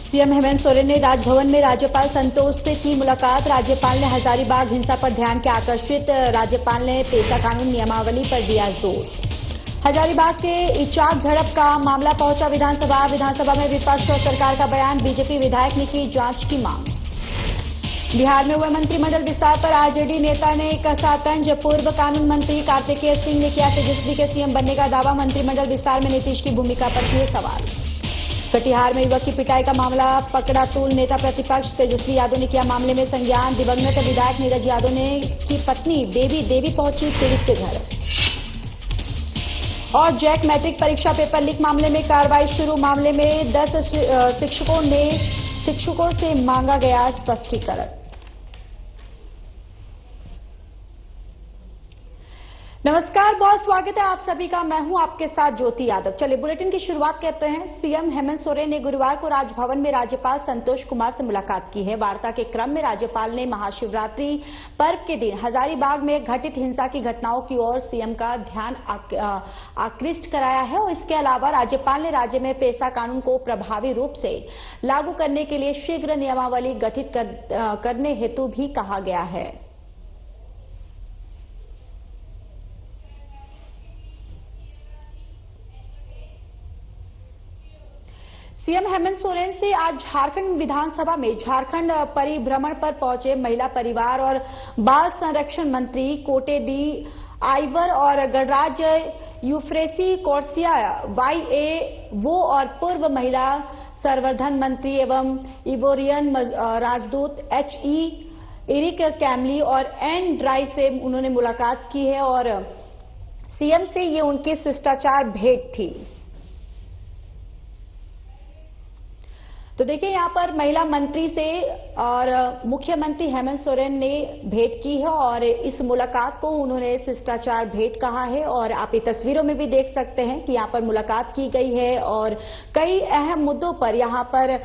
CM Hemant Soren ने राजभवन में राज्यपाल संतोष से की मुलाकात। राज्यपाल ने हजारीबाग हिंसा पर ध्यान के आकर्षित। राज्यपाल ने पेशा कानून नियमावली पर दिया जोर। हजारीबाग के इचाक झड़प का मामला पहुंचा विधानसभा में विपक्ष और सरकार का बयान। बीजेपी विधायक ने की जांच की मांग। बिहार में हुए मंत्रिमंडल विस्तार पर आरजेडी नेता ने कसा तंज। पूर्व कानून मंत्री कार्तिकेय सिंह ने किया तेजस्वी के सीएम बनने का दावा। मंत्रिमंडल विस्तार में नीतीश की भूमिका पर किए सवाल। कटिहार में युवक की पिटाई का मामला पकड़ा तूल। नेता प्रतिपक्ष तेजस्वी यादव ने किया मामले में संज्ञान। दिवंगत विधायक नीरज यादव ने की पत्नी बेबी देवी पहुंची पीड़ित के घर। और जैक मैट्रिक परीक्षा पेपर लीक मामले में कार्रवाई शुरू। मामले में 10 शिक्षकों से मांगा गया स्पष्टीकरण। नमस्कार, बहुत स्वागत है आप सभी का। मैं हूं आपके साथ ज्योति यादव। चलिए बुलेटिन की शुरुआत करते हैं। सीएम हेमंत सोरेन ने गुरुवार को राजभवन में राज्यपाल संतोष कुमार से मुलाकात की है। वार्ता के क्रम में राज्यपाल ने महाशिवरात्रि पर्व के दिन हजारीबाग में घटित हिंसा की घटनाओं की ओर सीएम का ध्यान आकृष्ट कराया है और इसके अलावा राज्यपाल ने राज्य में पेशा कानून को प्रभावी रूप से लागू करने के लिए शीघ्र नियमावली गठित करने हेतु भी कहा गया है। सीएम हेमंत सोरेन से आज झारखंड विधानसभा में झारखंड परिभ्रमण पर पहुंचे महिला परिवार और बाल संरक्षण मंत्री कोटे डी आइवर और गणराज यूफ्रेसी कौरसिया वाईए वो और पूर्व महिला संवर्धन मंत्री एवं इवोरियन राजदूत एचई इरिक कैमली और एन ड्राई से उन्होंने मुलाकात की है और सीएम से ये उनकी शिष्टाचार भेंट थी। तो देखिए यहाँ पर महिला मंत्री से और मुख्यमंत्री हेमंत सोरेन ने भेंट की है और इस मुलाकात को उन्होंने शिष्टाचार भेंट कहा है और आप ये तस्वीरों में भी देख सकते हैं कि यहाँ पर मुलाकात की गई है और कई अहम मुद्दों पर यहाँ पर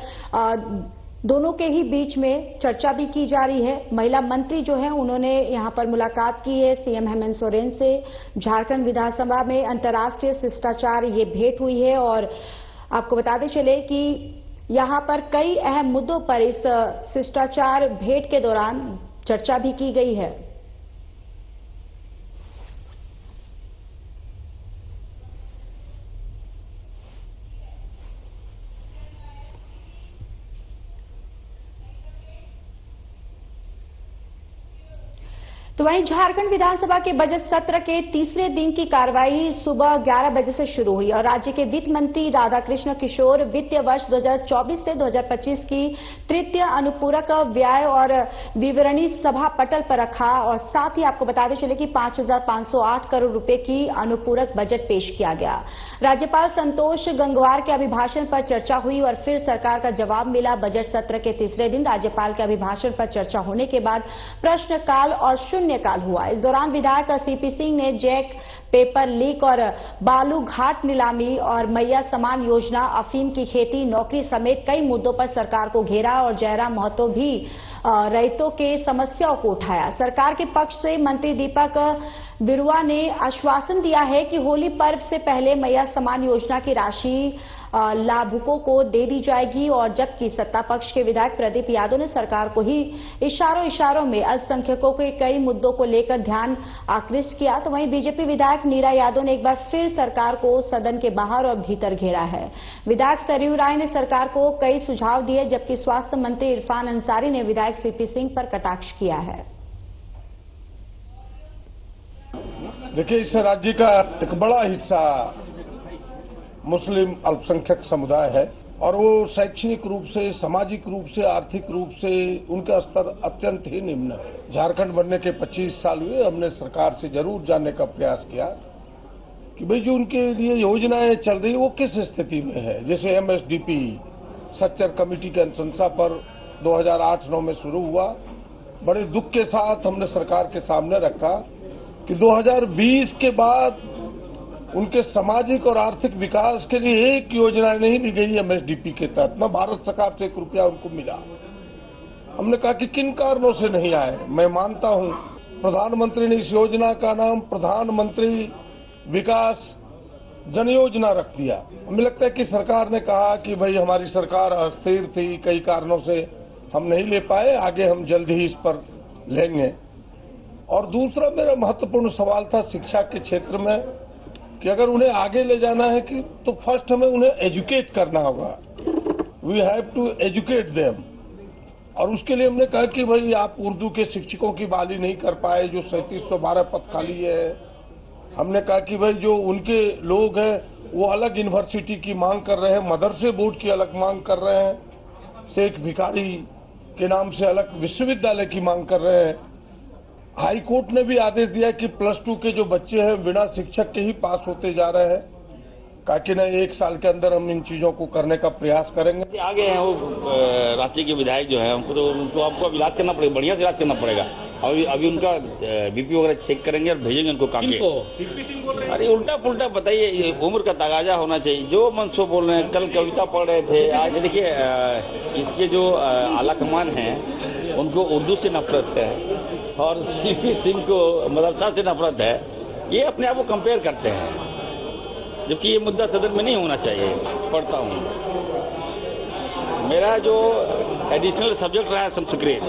दोनों के ही बीच में चर्चा भी की जा रही है। महिला मंत्री जो है उन्होंने यहाँ पर मुलाकात की है सीएम हेमंत सोरेन से। झारखंड विधानसभा में अंतर्राष्ट्रीय शिष्टाचार ये भेंट हुई है और आपको बताते चले कि यहां पर कई अहम मुद्दों पर इस शिष्टाचार भेंट के दौरान चर्चा भी की गई है। तो वहीं झारखंड विधानसभा के बजट सत्र के तीसरे दिन की कार्रवाई सुबह 11 बजे से शुरू हुई और राज्य के वित्त मंत्री राधाकृष्ण किशोर वित्तीय वर्ष 2024 से 2025 की तृतीय अनुपूरक व्यय और विवरणी सभा पटल पर रखा और साथ ही आपको बताते चले कि 5,508 करोड़ रुपए की अनुपूरक बजट पेश किया गया। राज्यपाल संतोष गंगवार के अभिभाषण पर चर्चा हुई और फिर सरकार का जवाब मिला। बजट सत्र के तीसरे दिन राज्यपाल के अभिभाषण पर चर्चा होने के बाद प्रश्नकाल और शून्यकाल हुआ। इस दौरान विधायक सीपी सिंह ने जैक पेपर लीक और बालू घाट नीलामी और मैया समान योजना, अफीम की खेती, नौकरी समेत कई मुद्दों पर सरकार को घेरा और जयराम महतो भी रैयतों के समस्याओं को उठाया। सरकार के पक्ष से मंत्री दीपक बिरुआ ने आश्वासन दिया है कि होली पर्व से पहले मैया समान योजना की राशि लाभुकों को दे दी जाएगी और जबकि सत्ता पक्ष के विधायक प्रदीप यादव ने सरकार को ही इशारों में अल्पसंख्यकों के कई मुद्दों को लेकर ध्यान आकृष्ट किया। तो वहीं बीजेपी विधायक नीरा यादव ने एक बार फिर सरकार को सदन के बाहर और भीतर घेरा है। विधायक सरयू राय ने सरकार को कई सुझाव दिए जबकि स्वास्थ्य मंत्री इरफान अंसारी ने विधायक सीपी सिंह पर कटाक्ष किया है। देखिए, इस राज्य का एक बड़ा हिस्सा मुस्लिम अल्पसंख्यक समुदाय है और वो शैक्षणिक रूप से, सामाजिक रूप से, आर्थिक रूप से उनका स्तर अत्यंत ही निम्न है। झारखंड बनने के 25 साल हुए, हमने सरकार से जरूर जानने का प्रयास किया कि भाई जो उनके लिए योजनाएं चल रही वो किस स्थिति में है। जैसे एमएसडीपी सच्चर कमेटी की अनुशंसा पर 2008-9 में शुरू हुआ। बड़े दुख के साथ हमने सरकार के सामने रखा कि 2020 के बाद उनके सामाजिक और आर्थिक विकास के लिए एक योजना नहीं दी गई एमएसडीपी के तहत, न भारत सरकार से 1 रुपया उनको मिला। हमने कहा कि किन कारणों से नहीं आए। मैं मानता हूं प्रधानमंत्री ने इस योजना का नाम प्रधानमंत्री विकास जन योजना रख दिया। हमें लगता है कि सरकार ने कहा कि भाई हमारी सरकार अस्थिर थी, कई कारणों से हम नहीं ले पाए, आगे हम जल्द ही इस पर लेंगे। और दूसरा मेरा महत्वपूर्ण सवाल था शिक्षा के क्षेत्र में कि अगर उन्हें आगे ले जाना है कि तो फर्स्ट हमें उन्हें एजुकेट करना होगा। We have to educate them. और उसके लिए हमने कहा कि भाई आप उर्दू के शिक्षकों की बहाली नहीं कर पाए, जो 3712 पद खाली है। हमने कहा कि भाई जो उनके लोग हैं वो अलग यूनिवर्सिटी की मांग कर रहे हैं, मदरसे बोर्ड की अलग मांग कर रहे हैं, शेख भिखारी के नाम से अलग विश्वविद्यालय की मांग कर रहे हैं। हाई कोर्ट ने भी आदेश दिया कि +2 के जो बच्चे हैं बिना शिक्षक के ही पास होते जा रहे हैं। कहा कि नहीं, 1 साल के अंदर हम इन चीजों को करने का प्रयास करेंगे। आगे हैं वो रांची के विधायक जो है, उनको आपको अब इलाज करना पड़ेगा, बढ़िया से इलाज करना पड़ेगा। अभी उनका बीपी वगैरह चेक करेंगे और भेजेंगे उनको काम पे। अरे उल्टा पुल्टा बताइए, उम्र का तगाजा होना चाहिए। जो मन सो बोल रहे हैं, कल कविता पढ़ रहे थे। आज देखिए इसके जो आला कमान है उनको उर्दू से नफरत है और सीपी सिंह को मदरसा से नफरत है। ये अपने आप को कंपेयर करते हैं, जबकि ये मुद्दा सदन में नहीं होना चाहिए। पढ़ता हूँ, मेरा जो एडिशनल सब्जेक्ट रहा है संस्कृत,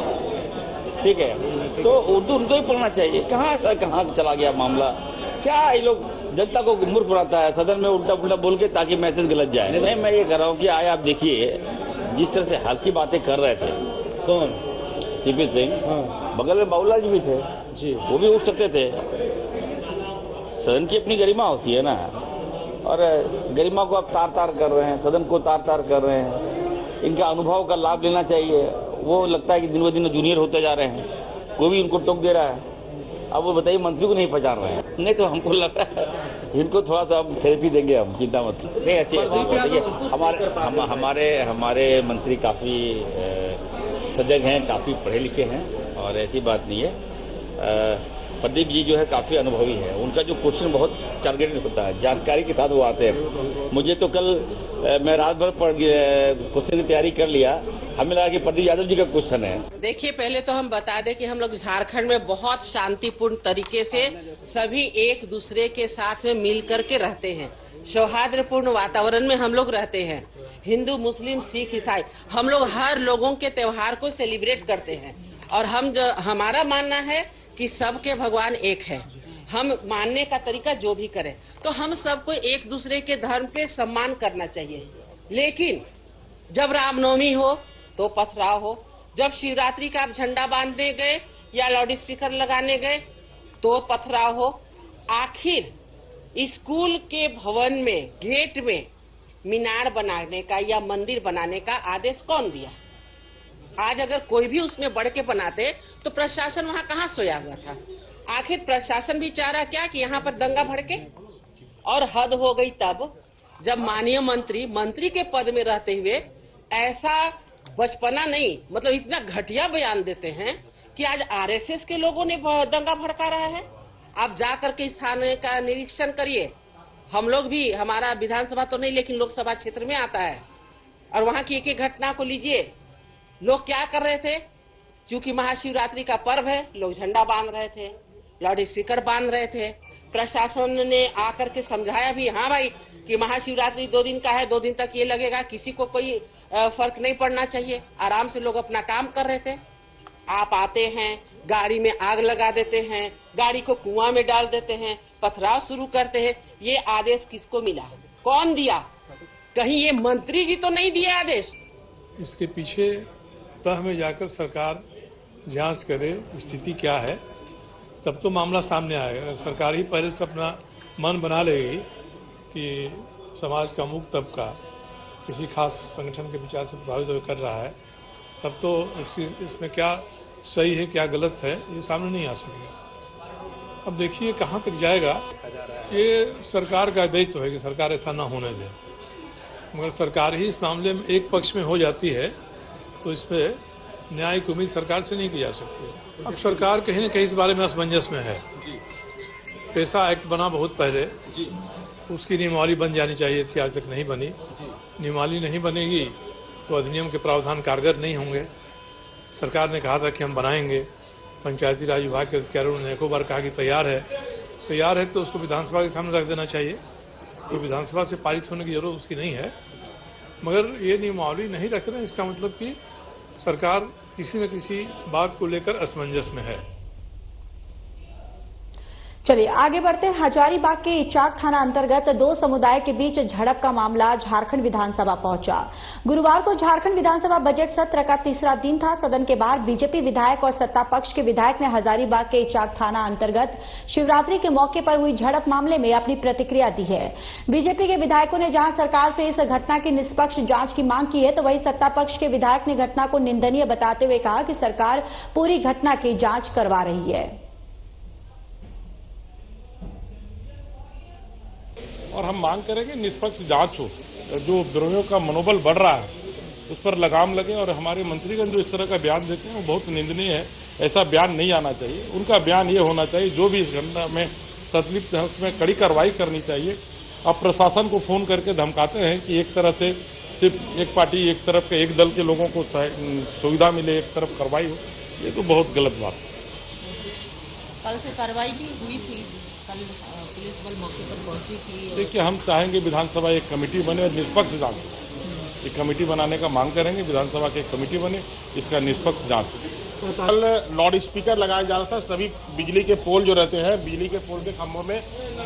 ठीक है, तो उर्दू उनको ही पढ़ना चाहिए। कहाँ चला गया मामला? क्या ये लोग जनता को मूर्ख बनाता है सदन में उल्टा पुल्टा बोल के, ताकि मैसेज गलत जाए। नहीं, मैं ये कर रहा हूँ कि आए आप देखिए जिस तरह से हल्की बातें कर रहे थे। कौन? सीपी सिंह। बगल में बाबूलाल जी भी थे जी, वो भी उठ सकते थे। सदन की अपनी गरिमा होती है ना, और गरिमा को आप तार तार कर रहे हैं, सदन को तार तार कर रहे हैं। इनका अनुभव का लाभ लेना चाहिए। वो लगता है कि दिन ब दिन जूनियर होते जा रहे हैं, कोई भी इनको टोक दे रहा है। अब वो बताइए मंत्री को नहीं पहचान रहे हैं। नहीं तो हमको लग रहा है इनको थोड़ा सा अब थेरेपी देंगे हम, चिंता मत। नहीं ऐसी देखिए हमारे मंत्री काफी सजग हैं, काफी पढ़े लिखे हैं, और ऐसी बात नहीं है। प्रदीप जी जो है काफी अनुभवी है, उनका जो क्वेश्चन बहुत टारगेटेड होता है, जानकारी के साथ वो आते हैं। मुझे तो कल मैं रात भर क्वेश्चन की तैयारी कर लिया, हमें लगा कि प्रदीप यादव जी का क्वेश्चन है। देखिए, पहले तो हम बता दें कि हम लोग झारखंड में बहुत शांतिपूर्ण तरीके से सभी एक दूसरे के साथ में मिल करके रहते हैं। सौहार्दपूर्ण वातावरण में हम लोग रहते हैं। हिंदू, मुस्लिम, सिख, ईसाई, हम लोग हर लोगों के त्योहार को सेलिब्रेट करते हैं। और हमारा मानना है कि सबके भगवान एक है। हम मानने का तरीका जो भी करें, तो हम सबको एक दूसरे के धर्म पे सम्मान करना चाहिए। लेकिन जब रामनवमी हो तो पथराव हो, जब शिवरात्रि का आप झंडा बांधने गए या लाउड स्पीकर लगाने गए तो पथराव हो। आखिर स्कूल के भवन में गेट में मीनार बनाने का या मंदिर बनाने का आदेश कौन दिया? आज अगर कोई भी उसमें बढ़ के बनाते तो प्रशासन वहां कहाँ सोया हुआ था? आखिर प्रशासन भी चाह रहा क्या कि यहाँ पर दंगा भड़के? और हद हो गई तब जब माननीय मंत्री के पद में रहते हुए ऐसा बचपना नहीं, मतलब इतना घटिया बयान देते हैं कि आज आरएसएस के लोगों ने दंगा भड़का रहा है। आप जा करके स्थान का निरीक्षण करिए। हम लोग भी, हमारा विधानसभा तो नहीं लेकिन लोकसभा क्षेत्र में आता है, और वहां की एक एक घटना को लीजिए। लोग क्या कर रहे थे? क्योंकि महाशिवरात्रि का पर्व है, लोग झंडा बांध रहे थे, लाउड स्पीकर बांध रहे थे। प्रशासन ने आकर के समझाया भी, हाँ भाई, कि महाशिवरात्रि 2 दिन का है, 2 दिन तक ये लगेगा, किसी को कोई फर्क नहीं पड़ना चाहिए। आराम से लोग अपना काम कर रहे थे। आप आते हैं, गाड़ी में आग लगा देते हैं, गाड़ी को कुआं में डाल देते हैं, पथराव शुरू करते हैं। ये आदेश किसको मिला? कौन दिया? कहीं ये मंत्री जी तो नहीं दिए आदेश? इसके पीछे तह में जाकर सरकार जांच करे स्थिति क्या है, तब तो मामला सामने आएगा। सरकार ही पहले से अपना मन बना लेगी कि समाज का अमुक तबका किसी खास संगठन के विचार से प्रभावित कर रहा है, तब तो इसमें क्या सही है क्या गलत है ये सामने नहीं आ सकेगा। अब देखिए कहाँ तक जाएगा, ये सरकार का दायित्व है कि सरकार ऐसा न होने दे। मगर सरकार ही इस मामले में एक पक्ष में हो जाती है तो इस पर न्याय की उम्मीद सरकार से नहीं की जा सकती। अब सरकार कहीं न कहीं इस बारे में असमंजस में है। पेशा एक्ट बना बहुत पहले, उसकी नियमावली बन जानी चाहिए थी, आज तक नहीं बनी। नियमावली नहीं बनेगी तो अधिनियम के प्रावधान कारगर नहीं होंगे। सरकार ने कहा था कि हम बनाएंगे, पंचायती राज विभाग के अधिकारियों ने एक बार कहा कि तैयार है तो उसको विधानसभा के सामने रख देना चाहिए तो विधानसभा से पारित होने की जरूरत उसकी नहीं है, मगर ये नियमावली नहीं रख रहे हैं, इसका मतलब कि सरकार किसी न किसी बात को लेकर असमंजस में है। चलिए आगे बढ़ते हैं। हजारीबाग के इचाक थाना अंतर्गत दो समुदाय के बीच झड़प का मामला झारखंड विधानसभा पहुंचा। गुरुवार को झारखंड विधानसभा बजट सत्र का तीसरा दिन था। सदन के बाहर बीजेपी विधायक और सत्ता पक्ष के विधायक ने हजारीबाग के इचाक थाना अंतर्गत शिवरात्रि के मौके पर हुई झड़प मामले में अपनी प्रतिक्रिया दी है। बीजेपी के विधायकों ने जहां सरकार से इस घटना की निष्पक्ष जांच की मांग की है, तो वहीं सत्ता पक्ष के विधायक ने घटना को निंदनीय बताते हुए कहा कि सरकार पूरी घटना की जांच करवा रही है। और हम मांग करेंगे निष्पक्ष जांच हो, जो विद्रोहियों का मनोबल बढ़ रहा है उस पर लगाम लगे। और हमारे मंत्रीगण जो इस तरह का बयान देते हैं वो बहुत निंदनीय है, ऐसा बयान नहीं आना चाहिए। उनका बयान ये होना चाहिए जो भी इस घटना में संलिप्त है उसमें कड़ी कार्रवाई करनी चाहिए। अब प्रशासन को फोन करके धमकाते हैं कि एक तरह से सिर्फ एक पार्टी, एक तरफ के एक दल के लोगों को सुविधा मिले, एक तरफ कार्रवाई हो, ये तो बहुत गलत बात है। कल से कार्रवाई भी हुई थी, कल पुलिस बल मौके पर पहुंची थी। देखिए, हम चाहेंगे विधानसभा एक कमेटी बने और निष्पक्ष जांच, एक कमेटी बनाने का मांग करेंगे। विधानसभा की एक कमेटी बने, इसका निष्पक्ष जांच। कल लाउड स्पीकर लगाया जा रहा था, सभी बिजली के पोल जो रहते हैं, बिजली के पोल के खंभों में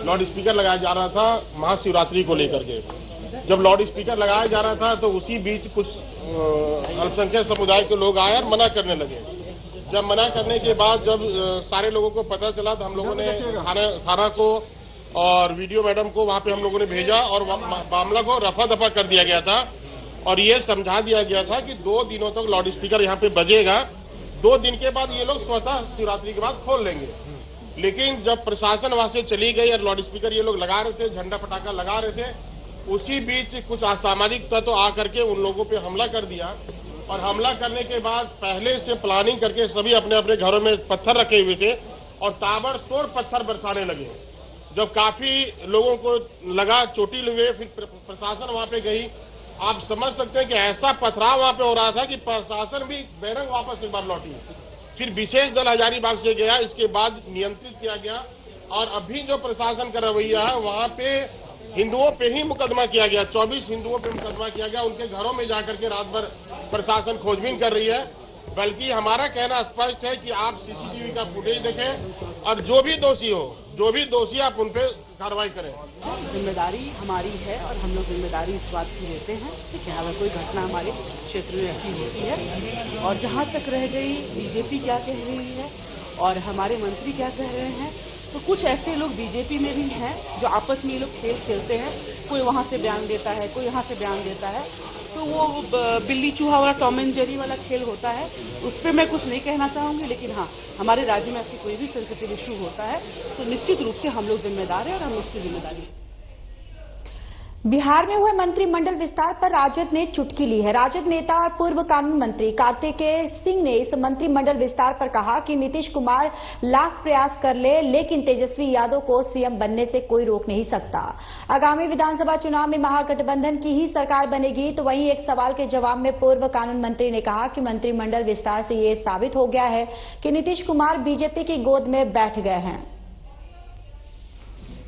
लाउड स्पीकर लगाया जा रहा था महाशिवरात्रि को लेकर के। जब लाउड स्पीकर लगाया जा रहा था तो उसी बीच कुछ अल्पसंख्यक समुदाय के लोग आए और मना करने लगे। जब मना करने के बाद जब सारे लोगों को पता चला तो हम लोगों ने थाना को और वीडियो मैडम को वहां पे हम लोगों ने भेजा और मामला को रफा दफा कर दिया गया था और ये समझा दिया गया था कि 2 दिनों तक लाउड स्पीकर यहाँ पे बजेगा। 2 दिन के बाद ये लोग स्वतः शिवरात्रि के बाद खोल लेंगे। लेकिन जब प्रशासन वहां से चली गई और लाउड स्पीकर ये लोग लगा रहे थे, झंडा पटाखा लगा रहे थे, उसी बीच कुछ असामाजिक तत्व आकर के उन लोगों पे हमला कर दिया। और हमला करने के बाद पहले से प्लानिंग करके सभी अपने अपने घरों में पत्थर रखे हुए थे और ताबड़तोड़ पत्थर बरसाने लगे। जब काफी लोगों को लगा, चोटी लगे, फिर प्रशासन वहां पे गई। आप समझ सकते हैं कि ऐसा पथराव वहां पे हो रहा था कि प्रशासन भी बैरंग वापस एक बार लौटी। फिर विशेष दल हजारीबाग से गया, इसके बाद नियंत्रित किया गया। और अभी जो प्रशासन का रवैया है, वहां पे हिंदुओं पे ही मुकदमा किया गया, 24 हिंदुओं पे मुकदमा किया गया। उनके घरों में जाकर के रात भर प्रशासन खोजबीन कर रही है। बल्कि हमारा कहना स्पष्ट है कि आप सीसीटीवी का फुटेज देखें और जो भी दोषी आप उन पे कार्रवाई करें। जिम्मेदारी हमारी है और हम लोग जिम्मेदारी इस बात की लेते हैं, ठीक है। अगर कोई घटना हमारे क्षेत्र में ऐसी होती है और जहां तक रह गई बीजेपी क्या कह रही है और हमारे मंत्री क्या कह रहे हैं, तो कुछ ऐसे लोग बीजेपी में भी हैं जो आपस में ये लोग खेल खेलते हैं। कोई वहां से बयान देता है, कोई यहाँ से बयान देता है, तो वो बिल्ली चूहा वाला टॉम एंड जेरी वाला खेल होता है। उस पर मैं कुछ नहीं कहना चाहूंगी, लेकिन हाँ, हमारे राज्य में ऐसी कोई भी सेंसिटिव इशू होता है तो निश्चित रूप से हम लोग जिम्मेदार हैं और हम उसकी जिम्मेदारी। बिहार में हुए मंत्रिमंडल विस्तार पर राजद ने चुटकी ली है। राजद नेता और पूर्व कानून मंत्री कार्तिकेय सिंह ने इस मंत्रिमंडल विस्तार पर कहा कि नीतीश कुमार लाख प्रयास कर ले, लेकिन तेजस्वी यादव को सीएम बनने से कोई रोक नहीं सकता। आगामी विधानसभा चुनाव में महागठबंधन की ही सरकार बनेगी। तो वहीं एक सवाल के जवाब में पूर्व कानून मंत्री ने कहा कि मंत्रिमंडल विस्तार से ये साबित हो गया है कि नीतीश कुमार बीजेपी की गोद में बैठ गए हैं।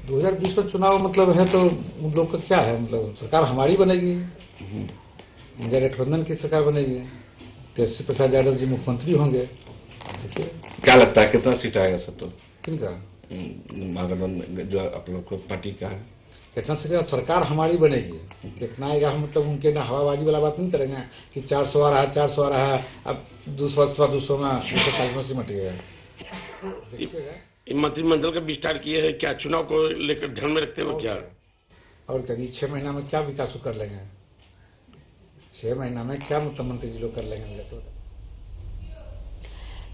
2020 में चुनाव मतलब है तो उन लोग का क्या है, मतलब सरकार हमारी बनेगी, इंडिया गठबंधन की सरकार बनेगी, तेजस्वी प्रसाद यादव जी मुख्यमंत्री होंगे। क्या लगता है कितना सीट आएगा सब? तो किनका महागठबंधन जो आप लोग को पार्टी का है, कितना सीट सरकार हमारी बनेगी, कितना आएगा हम मतलब उनके ना हवाबाजी वाला बात नहीं करेंगे कि 400 आ रहा है, 400 आ रहा है, अब 200 में 240 में सिमट गया। मंत्रिमंडल का विस्तार किए हैं, क्या चुनाव को लेकर ध्यान में रखते हुए क्या? और कभी 6 महीना में क्या विकास कर लेंगे, 6 महीना में क्या मंत्री जी लोग कर लेंगे।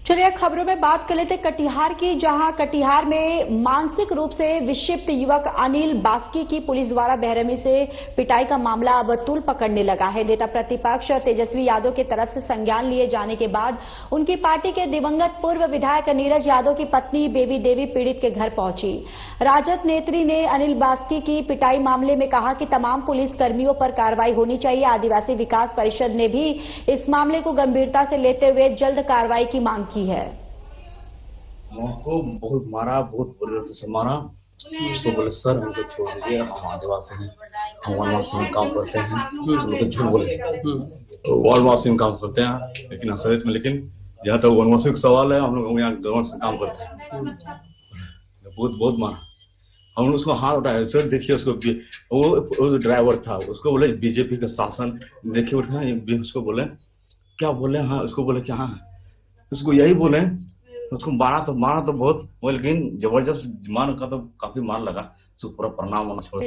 चलिए खबरों में बात कर लेते कटिहार की, जहां कटिहार में मानसिक रूप से विक्षिप्त युवक अनिल बास्की की पुलिस द्वारा बेरहमी से पिटाई का मामला अब तूल पकड़ने लगा है। नेता प्रतिपक्ष तेजस्वी यादव की तरफ से संज्ञान लिए जाने के बाद उनकी पार्टी के दिवंगत पूर्व विधायक नीरज यादव की पत्नी बेबी देवी पीड़ित के घर पहुंची। राजद नेत्री ने अनिल बास्की की पिटाई मामले में कहा कि तमाम पुलिस कर्मियों पर कार्रवाई होनी चाहिए। आदिवासी विकास परिषद ने भी इस मामले को गंभीरता से लेते हुए जल्द कार्रवाई की मांग की है। को बहुत मारा, बहुत बुरी तरह से मारा उसको बोले सर हमको छोड़ दीजिए, हम आदिवासी हैं, हम वनवासी में काम करते हैं। हम लोग झूठ बोले, तो वनवासी में काम करते हैं लेकिन असलियत में, लेकिन जहाँ तक वनवासी का सवाल है, हम लोग यहाँ गवर्नमेंट से काम करते हैं। बहुत माना, हम उसको हाथ उठाया, सर देखिए उसको, वो ड्राइवर था, उसको बोले बीजेपी का शासन देखिए उठा, उसको बोले क्या बोले, हाँ उसको बोले क्या, हाँ उसको यही बोले, उसको मारा तो बहुत, लेकिन जबरदस्त मान का तो काफी मार लगा, उसको पूरा प्रणाम होना छोड़।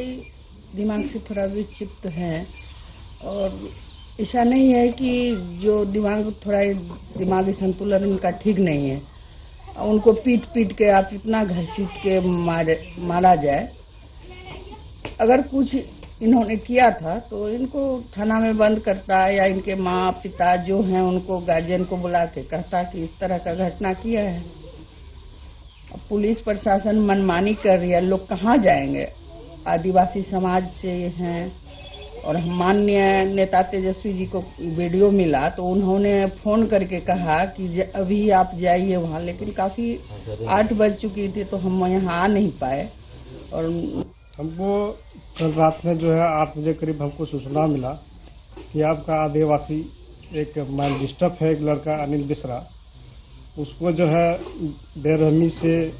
दिमाग से थोड़ा विक्षिप्त है, और ऐसा नहीं है कि जो दिमागी संतुलन उनका ठीक नहीं है, उनको पीट के आप इतना घसीट के मारा जाए। अगर कुछ इन्होंने किया था तो इनको थाना में बंद करता, या इनके माँ पिता जो हैं उनको, गार्जियन को बुला के कहता कि इस तरह का घटना किया है। अब पुलिस प्रशासन मनमानी कर रही है, लोग कहाँ जाएंगे। आदिवासी समाज से हैं, और माननीय नेता तेजस्वी जी को वीडियो मिला तो उन्होंने फोन करके कहा कि अभी आप जाइए वहाँ, लेकिन काफी 8 बज चुकी थी तो हम यहाँ आ नहीं पाए। और हमको कल रात में जो है 8 बजे करीब हमको सूचना मिला कि आपका आदिवासी एक माइंड डिस्टर्ब है, एक लड़का अनिल मिश्रा, उसको जो है बेरहमी से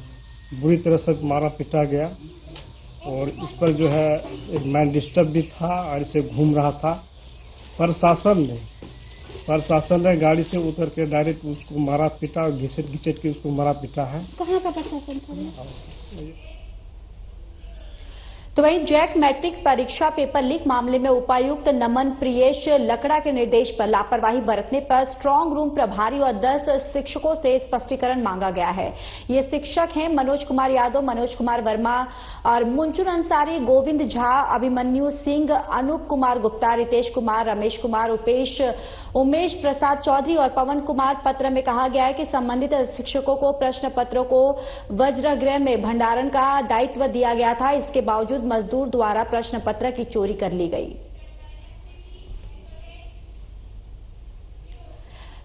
बुरी तरह से मारा पीटा गया, और इस पर जो है एक माइंड डिस्टर्ब भी था और इसे घूम रहा था। प्रशासन ने गाड़ी से उतर के डायरेक्ट उसको मारा पीटा, और घिसेट के उसको मारा पीटा है। कहाँ का प्रशासन था? तो वहीं जैक मैट्रिक परीक्षा पेपर लीक मामले में उपायुक्त नमन प्रियेश लकड़ा के निर्देश पर लापरवाही बरतने पर स्ट्रांग रूम प्रभारी और 10 शिक्षकों से स्पष्टीकरण मांगा गया है। ये शिक्षक हैं मनोज कुमार यादव, मनोज कुमार वर्मा और मुंचुर अंसारी, गोविंद झा, अभिमन्यु सिंह, अनूप कुमार गुप्ता, रितेश कुमार, रमेश कुमार, उमेश प्रसाद चौधरी और पवन कुमार। पत्र में कहा गया है कि संबंधित शिक्षकों को प्रश्न पत्रों को वज्रगृह में भंडारण का दायित्व दिया गया था, इसके बावजूद मजदूर द्वारा प्रश्न पत्र की चोरी कर ली गई।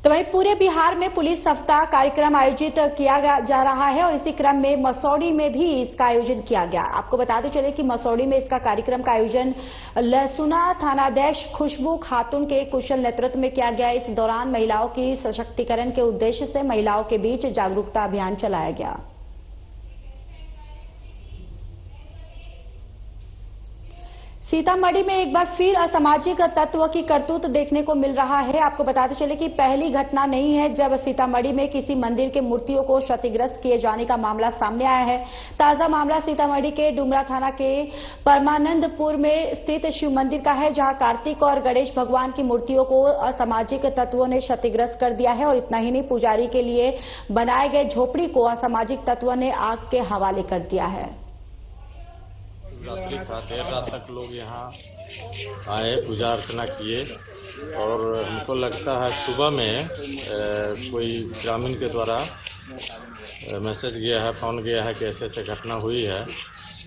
तो वहीं पूरे बिहार में पुलिस सप्ताह कार्यक्रम आयोजित किया जा रहा है, और इसी क्रम में मसौढ़ी में भी इसका आयोजन किया गया। आपको बताते चले कि मसौढ़ी में इसका कार्यक्रम का आयोजन लहसुना थानाध्यक्ष खुशबू खातून के कुशल नेतृत्व में किया गया। इस दौरान महिलाओं की सशक्तिकरण के उद्देश्य से महिलाओं के बीच जागरूकता अभियान चलाया गया। सीतामढ़ी में एक बार फिर असामाजिक तत्व की करतूत देखने को मिल रहा है। आपको बताते चले कि पहली घटना नहीं है जब सीतामढ़ी में किसी मंदिर के मूर्तियों को क्षतिग्रस्त किए जाने का मामला सामने आया है। ताजा मामला सीतामढ़ी के डुमरा थाना के परमानंदपुर में स्थित शिव मंदिर का है, जहां कार्तिक और गणेश भगवान की मूर्तियों को असामाजिक तत्वों ने क्षतिग्रस्त कर दिया है। और इतना ही नहीं, पुजारी के लिए बनाए गए झोपड़ी को असामाजिक तत्वों ने आग के हवाले कर दिया है। रात्रि था, देर रात तक लोग यहाँ आए, पूजा अर्चना किए, और हमको लगता है सुबह में कोई ग्रामीण के द्वारा मैसेज गया है, फोन गया है कि ऐसे घटना हुई है।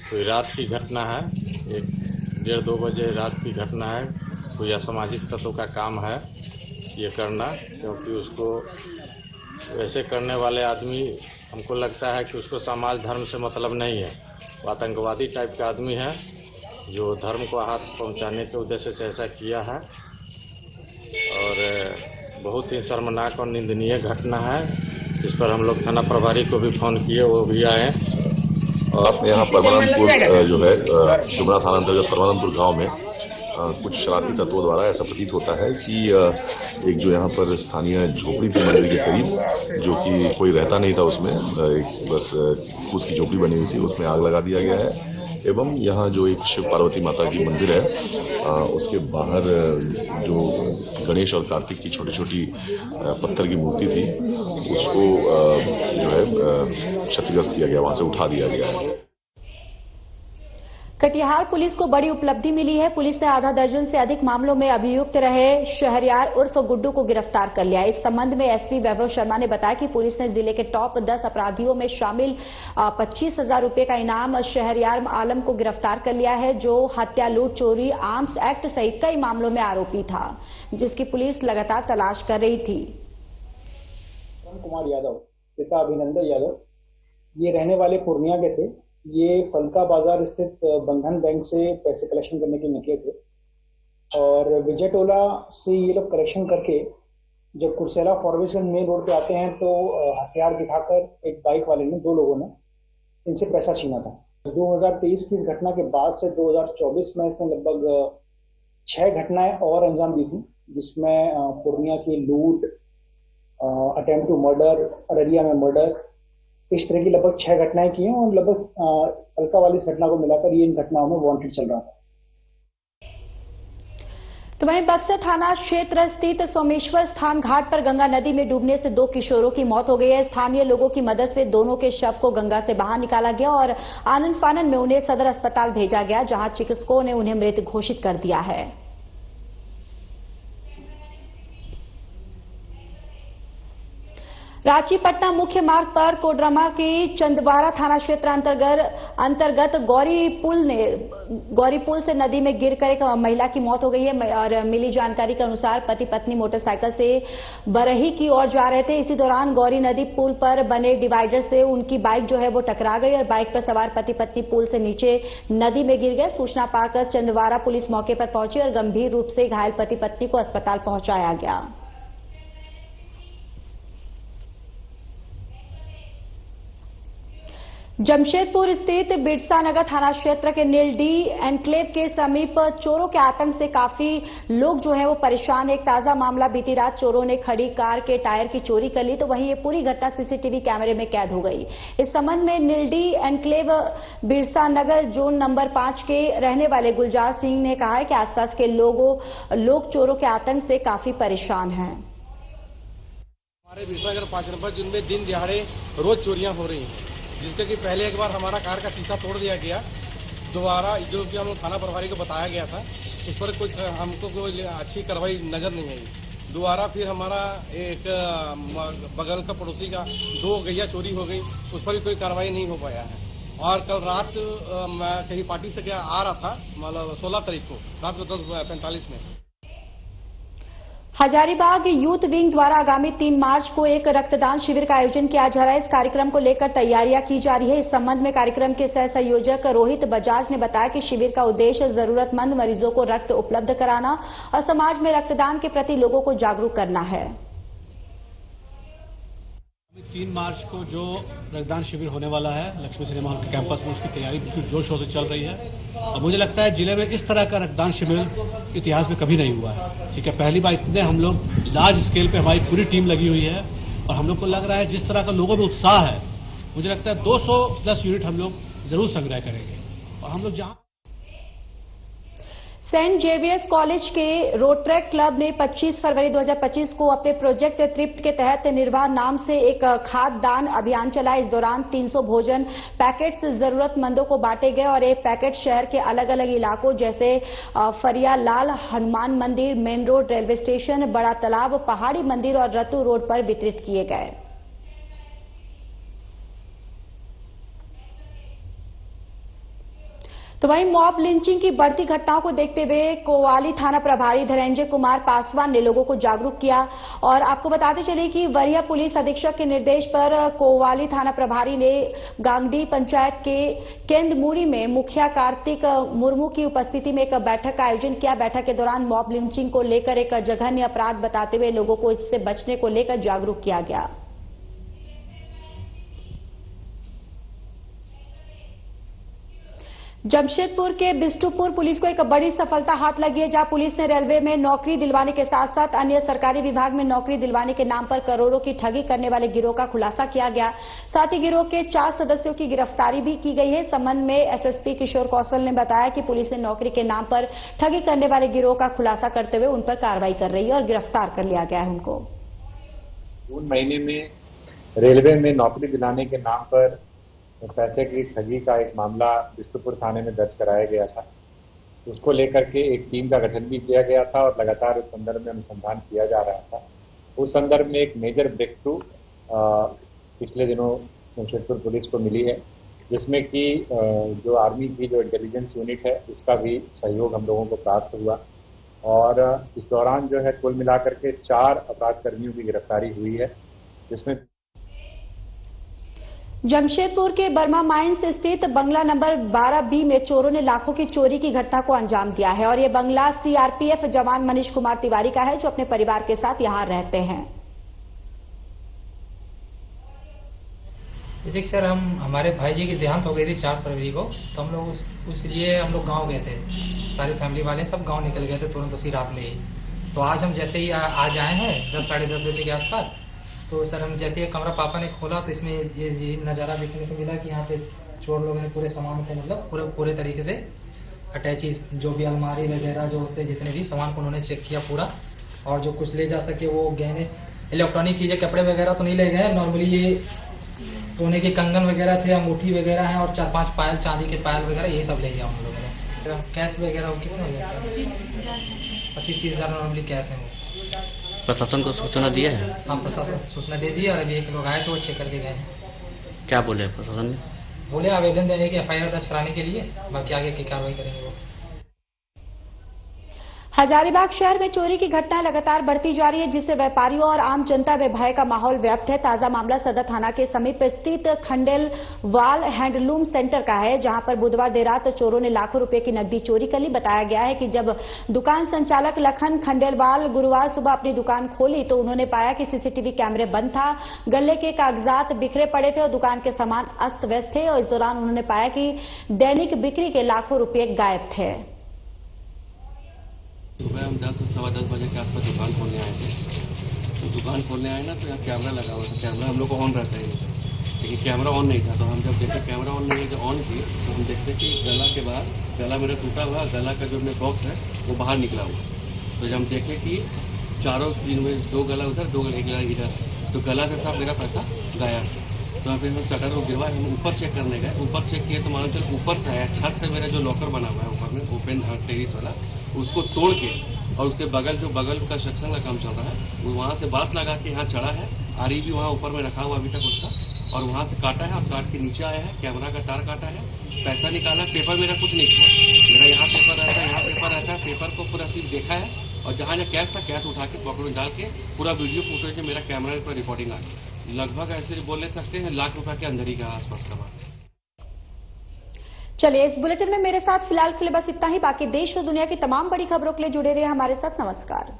कोई रात की घटना है, 1-1:30-2 बजे रात की घटना है। कोई असामाजिक तत्व का काम है ये करना, क्योंकि उसको वैसे करने वाले आदमी, हमको लगता है कि उसको समाज धर्म से मतलब नहीं है। वो आतंकवादी टाइप का आदमी है जो धर्म को हाथ पहुंचाने के उद्देश्य से ऐसा किया है, और बहुत ही शर्मनाक और निंदनीय घटना है। इस पर हम लोग थाना प्रभारी को भी फोन किए, वो भी आए। और यहाँ परमानंदपुर जो है, डुमरा थाना अंतर्गत परमानंदपुर गांव में कुछ शरारती तत्वों द्वारा ऐसा प्रतीत होता है कि एक जो यहाँ पर स्थानीय झोपड़ी थी मंदिर के करीब, जो कि कोई रहता नहीं था उसमें, एक बस फूस की झोपड़ी बनी हुई थी, उसमें आग लगा दिया गया है। एवं यहाँ जो एक शिव पार्वती माता की मंदिर है, उसके बाहर जो गणेश और कार्तिक की छोटी छोटी पत्थर की मूर्ति थी, उसको जो है क्षतिग्रस्त किया गया, वहां से उठा दिया गया है। कटिहार पुलिस को बड़ी उपलब्धि मिली है। पुलिस ने आधा दर्जन से अधिक मामलों में अभियुक्त रहे शहरयार उर्फ गुड्डू को गिरफ्तार कर लिया। इस संबंध में एसपी वैभव शर्मा ने बताया कि पुलिस ने जिले के टॉप 10 अपराधियों में शामिल 25,000 रुपए का इनाम शहरयार आलम को गिरफ्तार कर लिया है, जो हत्या, लूट, चोरी, आर्म्स एक्ट सहित कई मामलों में आरोपी था, जिसकी पुलिस लगातार तलाश कर रही थी। कुमार यादव, पिता अभिनंदन यादव, ये रहने वाले पूर्णिया के थे। ये फलका बाजार स्थित बंधन बैंक से पैसे कलेक्शन करने के लिए निकले थे और विजय टोला से ये लोग कलेक्शन करके जब कुर्सेला फॉरबिसगंज मेन रोड पे आते हैं तो हथियार दिखाकर एक बाइक वाले ने, 2 लोगों ने इनसे पैसा छीना था। 2023 की इस घटना के बाद से 2024 में इसने लगभग 6 घटनाएं और अंजाम दी थी, जिसमें पूर्णिया की लूट, अटेम्प्ट टू मर्डर, अररिया में मर्डर, इस तरह की लगभग 6 घटनाएं की हैं और लगभग फलका वाली इस घटना को मिलाकर ये इन घटनाओं में वांटेड चल रहा था। तो वहीं बक्सर थाना क्षेत्र स्थित सोमेश्वर स्थान घाट पर गंगा नदी में डूबने से 2 किशोरों की मौत हो गई है। स्थानीय लोगों की मदद से दोनों के शव को गंगा से बाहर निकाला गया और आनंद फानन में उन्हें सदर अस्पताल भेजा गया, जहां चिकित्सकों ने उन्हें मृत घोषित कर दिया है। रांची पटना मुख्य मार्ग पर कोडरमा के चंदवारा थाना क्षेत्र अंतर्गत गौरी पुल से नदी में गिरकर एक महिला की मौत हो गई है और मिली जानकारी के अनुसार पति पत्नी मोटरसाइकिल से बरही की ओर जा रहे थे। इसी दौरान गौरी नदी पुल पर बने डिवाइडर से उनकी बाइक जो है वो टकरा गई और बाइक पर सवार पति पत्नी पुल से नीचे नदी में गिर गए। सूचना पाकर चंदवारा पुलिस मौके पर पहुंची और गंभीर रूप से घायल पति पत्नी को अस्पताल पहुंचाया गया। जमशेदपुर स्थित बिरसा नगर थाना क्षेत्र के नीलडी एनक्लेव के समीप चोरों के आतंक से काफी लोग जो है वो परेशान। एक ताजा मामला, बीती रात चोरों ने खड़ी कार के टायर की चोरी कर ली, तो वहीं ये पूरी घटना सीसीटीवी कैमरे में कैद हो गई। इस संबंध में नीलडी एनक्लेव बिरसा नगर जोन नंबर 5 के रहने वाले गुलजार सिंह ने कहा है कि आसपास के लोग चोरों के आतंक से काफी परेशान हैं। हमारे बिरसा नगर 5 नंबर जिनमें दिन दिहाड़े रोज चोरियां हो रही हैं, जिसके कि पहले एक बार हमारा कार का शीशा तोड़ दिया गया, दोबारा जो कि हम थाना प्रभारी को बताया गया था उस पर कुछ हमको कोई अच्छी कार्रवाई नजर नहीं आई। दोबारा फिर हमारा एक बगल का पड़ोसी का 2 गैया चोरी हो गई, उस पर भी कोई कार्रवाई नहीं हो पाया है। और कल रात मैं कहीं पार्टी से आ रहा था, मतलब 16 तारीख को रात को 10:45 में हजारीबाग यूथ विंग द्वारा आगामी 3 मार्च को एक रक्तदान शिविर का आयोजन किया जा रहा है। इस कार्यक्रम को लेकर तैयारियां की जा रही है। इस संबंध में कार्यक्रम के सह संयोजक रोहित बजाज ने बताया कि शिविर का उद्देश्य जरूरतमंद मरीजों को रक्त उपलब्ध कराना और समाज में रक्तदान के प्रति लोगों को जागरूक करना है। 3 मार्च को जो रक्तदान शिविर होने वाला है लक्ष्मी सिनेमा हॉल के कैंपस में, उसकी तैयारी बिल्कुल जोर शोर से चल रही है और मुझे लगता है जिले में इस तरह का रक्तदान शिविर इतिहास में कभी नहीं हुआ है। ठीक है, पहली बार इतने हम लोग लार्ज स्केल पे हमारी पूरी टीम लगी हुई है और हम लोग को लग रहा है जिस तरह का लोगों में उत्साह है, मुझे लगता है 200+ यूनिट हम लोग जरूर संग्रह करेंगे। और हम लोग जहां सेंट जेवियर्स कॉलेज के रोटरैक क्लब ने 25 फरवरी 2025 को अपने प्रोजेक्ट तृप्त के तहत निर्वाह नाम से एक खाद्य दान अभियान चलाया। इस दौरान 300 भोजन पैकेट्स जरूरतमंदों को बांटे गए और एक पैकेट शहर के अलग अलग इलाकों जैसे फरियालाल, हनुमान मंदिर, मेन रोड, रेलवे स्टेशन, बड़ा तालाब, पहाड़ी मंदिर और रतु रोड पर वितरित किए गए। तो वहीं मॉब लिंचिंग की बढ़ती घटनाओं को देखते हुए कोवाली थाना प्रभारी धनंजय कुमार पासवान ने लोगों को जागरूक किया और आपको बताते चले कि वरीय पुलिस अधीक्षक के निर्देश पर कोवाली थाना प्रभारी ने गांगडी पंचायत के केंदमुड़ी में मुखिया कार्तिक मुर्मू की उपस्थिति में एक बैठक का आयोजन किया। बैठक के दौरान मॉब लिंचिंग को लेकर एक जघन्य अपराध बताते हुए लोगों को इससे बचने को लेकर जागरूक किया गया। जमशेदपुर के बिष्टुपुर पुलिस को एक बड़ी सफलता हाथ लगी है, जहां पुलिस ने रेलवे में नौकरी दिलवाने के साथ साथ अन्य सरकारी विभाग में नौकरी दिलवाने के नाम पर करोड़ों की ठगी करने वाले गिरोह का खुलासा किया गया। साथ ही गिरोह के 4 सदस्यों की गिरफ्तारी भी की गई है। इस संबंध में एसएसपी किशोर कौशल ने बताया कि पुलिस ने नौकरी के नाम पर ठगी करने वाले गिरोह का खुलासा करते हुए उन पर कार्रवाई कर रही है और गिरफ्तार कर लिया गया है उनको। जून महीने में रेलवे में नौकरी दिलाने के नाम पर पैसे की ठगी का एक मामला बिष्टुपुर थाने में दर्ज कराया गया था। उसको लेकर के एक टीम का गठन भी किया गया था और लगातार उस संदर्भ में अनुसंधान किया जा रहा था। उस संदर्भ में एक मेजर ब्रेक थ्रू पिछले दिनों जमशेदपुर पुलिस को मिली है, जिसमें कि जो आर्मी की जो इंटेलिजेंस यूनिट है उसका भी सहयोग हम लोगों को प्राप्त हुआ और इस दौरान जो है कुल मिलाकर के 4 अपराध कर्मियों की गिरफ्तारी हुई है, जिसमें जमशेदपुर के बर्मा माइंस स्थित बंगला नंबर 12B में चोरों ने लाखों की चोरी की घटना को अंजाम दिया है और ये बंगला सीआरपीएफ जवान मनीष कुमार तिवारी का है, जो अपने परिवार के साथ यहां रहते हैं। जैसे कि सर हमारे भाई जी की देहांत हो गई थी 4 फरवरी को, तो हम लोग उसलिए हम लोग गाँव गए थे। सारी फैमिली वाले सब गाँव निकल गए थे तुरंत उसी रात में ही। तो आज हम जैसे ही आज आए हैं 10 साढ़े 10 बजे के आसपास, तो सर हम जैसे ये कमरा पापा ने खोला तो इसमें ये नज़ारा देखने को मिला कि यहाँ पे चोर लोगों ने पूरे सामान को मतलब पूरे तरीके से अटैचीज जो भी अलमारी वगैरह जो होते जितने भी सामान को उन्होंने चेक किया पूरा, और जो कुछ ले जा सके वो गहने इलेक्ट्रॉनिक चीज़ें कपड़े वगैरह तो नहीं ले गए। नॉर्मली ये सोने के कंगन वगैरह थे, अंगूठी वगैरह है और 4-5 पायल चांदी के पायल वगैरह यही सब ले गया हम लोगों ने। कैश वगैरह कितना हो गया? 25-30 हज़ार नॉर्मली कैश है वो। प्रशासन को सूचना दिया है? हाँ, प्रशासन सूचना दे दी और अभी एक लोग आए तो वो चेक करके गए। क्या बोले प्रशासन ने? बोले आवेदन देने की FIR दर्ज कराने के लिए, बाकी आगे की कार्रवाई करेंगे वो। हजारीबाग शहर में चोरी की घटनाएं लगातार बढ़ती जा रही है, जिससे व्यापारियों और आम जनता में भय का माहौल व्याप्त है। ताजा मामला सदर थाना के समीप स्थित खंडेलवाल हैंडलूम सेंटर का है, जहां पर बुधवार देर रात चोरों ने लाखों रुपए की नकदी चोरी कर ली। बताया गया है कि जब दुकान संचालक लखन खंडेलवाल गुरुवार सुबह अपनी दुकान खोली तो उन्होंने पाया कि CCTV कैमरे बंद था, गले के कागजात बिखरे पड़े थे और दुकान के सामान अस्त व्यस्त थे। और इस दौरान उन्होंने पाया कि दैनिक बिक्री के लाखों रुपए गायब थे। सुबह हम 10-10 बजे के आसपास दुकान खोलने आए थे। तो दुकान खोलने आए ना तो यहाँ कैमरा लगा हुआ था। कैमरा हम लोग को ऑन रहता है, लेकिन कैमरा ऑन नहीं था। तो हम जब देखे कैमरा ऑन नहीं है, ऑन किए तो हम देखते कि गला के बाहर गला मेरा टूटा हुआ, गला का जो मेरा बॉक्स है वो बाहर निकला हुआ। तो जब हम देखे कि चारों दिन में 2 गला उधर 2 गला इधर, तो गला से सब मेरा पैसा गायब। तो फिर हम शटर को गिरवाए, हम ऊपर चेक करने गए। ऊपर चेक किए तो मालूम चल ऊपर से आया, छत से मेरा जो लॉकर बना हुआ है ऊपर में ओपन टेरिस वाला, उसको तोड़ के और उसके बगल का सेक्शन का काम चल रहा है, वो वहाँ से बांस लगा के यहाँ चढ़ा है। आरी भी वहाँ ऊपर में रखा हुआ अभी तक उसका, और वहाँ से काटा है और काट के नीचे आया है। कैमरा का तार काटा है, पैसा निकाला। पेपर मेरा कुछ नहीं हुआ, मेरा यहाँ पेपर रहता है, यहाँ पेपर रहता है। पेपर को पूरा सिर्फ देखा है और जहाँ जहाँ कैश था कैश उठा के पॉकेट में डाल के पूरा वीडियो फुटेज मेरा कैमरा पर रिकॉर्डिंग आ गई। लगभग ऐसे बोल सकते हैं लाख रुपए के अंदर ही का आसपास का बात। चलिए, इस बुलेटिन में मेरे साथ फिलहाल के लिए बस इतना ही। बाकी देश और दुनिया की तमाम बड़ी खबरों के लिए जुड़े रहिए हमारे साथ। नमस्कार।